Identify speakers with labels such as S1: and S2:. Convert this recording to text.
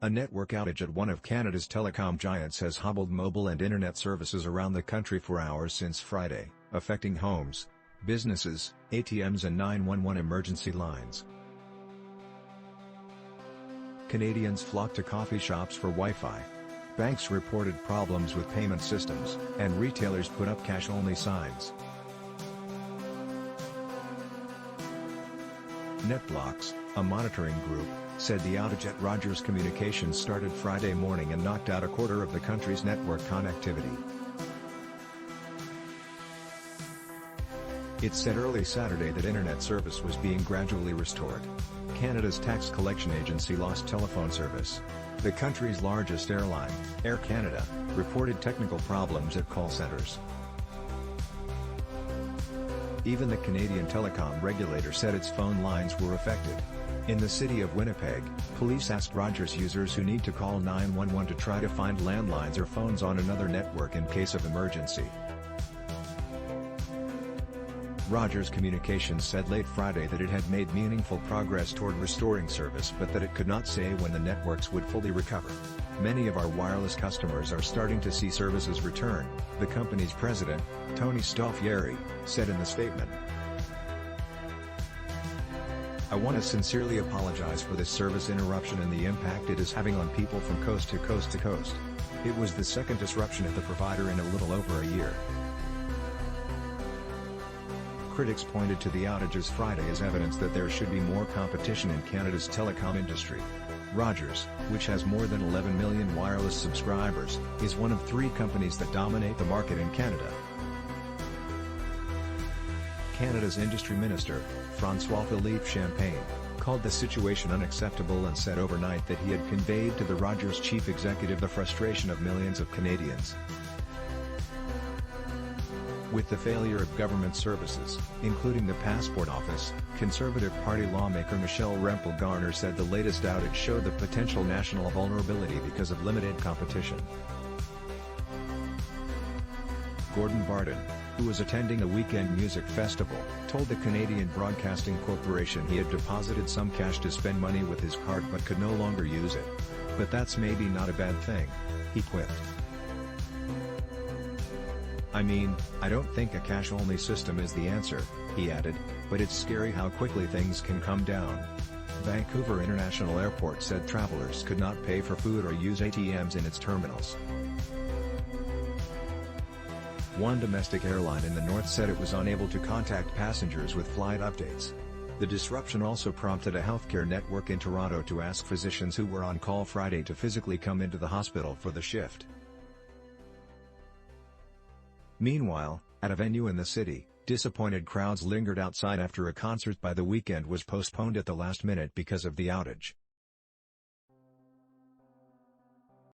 S1: A network outage at one of Canada's telecom giants has hobbled mobile and internet services around the country for hours since Friday, affecting homes, businesses, ATMs and 911 emergency lines. Canadians flocked to coffee shops for Wi-Fi. Banks reported problems with payment systems, and retailers put up cash-only signs. NetBlocks, a monitoring group, said the outage at Rogers Communications started Friday morning and knocked out a quarter of the country's network connectivity. It said early Saturday that internet service was being gradually restored. Canada's tax collection agency lost telephone service. The country's largest airline, Air Canada, reported technical problems at call centres. Even the Canadian telecom regulator said its phone lines were affected. In the city of Winnipeg, police asked Rogers users who need to call 911 to try to find landlines or phones on another network in case of emergency. Rogers Communications said late Friday that it had made meaningful progress toward restoring service but that it could not say when the networks would fully recover. Many of our wireless customers are starting to see services return, the company's president, Tony Stoffieri, said in the statement. I want to sincerely apologize for this service interruption and the impact it is having on people from coast to coast to coast. It was the second disruption at the provider in a little over a year. Critics pointed to the outages Friday as evidence that there should be more competition in Canada's telecom industry. Rogers, which has more than 11 million wireless subscribers, is one of 3 companies that dominate the market in Canada. Canada's Industry Minister, François-Philippe Champagne, called the situation unacceptable and said overnight that he had conveyed to the Rogers chief executive the frustration of millions of Canadians. With the failure of government services, including the Passport Office, Conservative Party lawmaker Michelle Rempel-Garner said the latest outage showed the potential national vulnerability because of limited competition. Gordon Barton, who was attending a weekend music festival, told the Canadian Broadcasting Corporation he had deposited some cash to spend money with his card but could no longer use it. But that's maybe not a bad thing, he quipped. I mean, I don't think a cash-only system is the answer, he added, but it's scary how quickly things can come down. Vancouver International Airport said travelers could not pay for food or use ATMs in its terminals. One domestic airline in the north said it was unable to contact passengers with flight updates. The disruption also prompted a healthcare network in Toronto to ask physicians who were on call Friday to physically come into the hospital for the shift. Meanwhile, at a venue in the city, disappointed crowds lingered outside after a concert by The Weeknd was postponed at the last minute because of the outage.